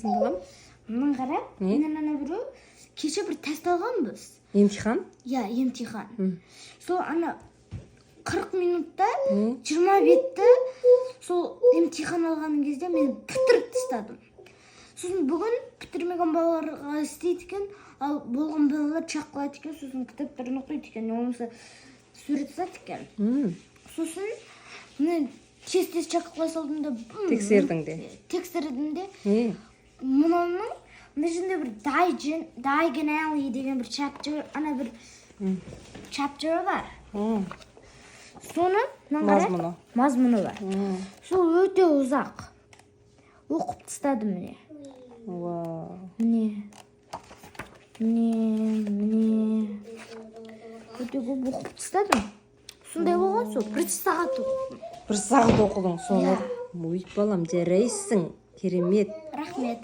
балам? Мынаны қара. Мен ана біреу кеше бір тест алғанбыз. Емтихан? Иә, емтихан. Сол ана 40 минутта 20 бетті сол емтихан алған кезде мен бітіріп тастадым. Сосын бүгін бітірмеген балаларға істейді екен, ал болған балалар чақылайды екен, сосын кітаптарын оқиды екен, болмаса сурет салады екен. Сосын мен тез чақылай салдым да Тексердің де? Тексердім де. Мұның мына жерінде бір diagonally деген бір chapter, ана бір chapter бар. Соны мазмұны бар. Сол өте ұзақ. Оқып тастадым міне. Вау. Міне. Өте көп оқып тастадым. Сондай болған сол. 1 сағат оқыдым. 1 сағат оқыдың соны. Ой, балам, жарайсың. Керемет. Рахмет.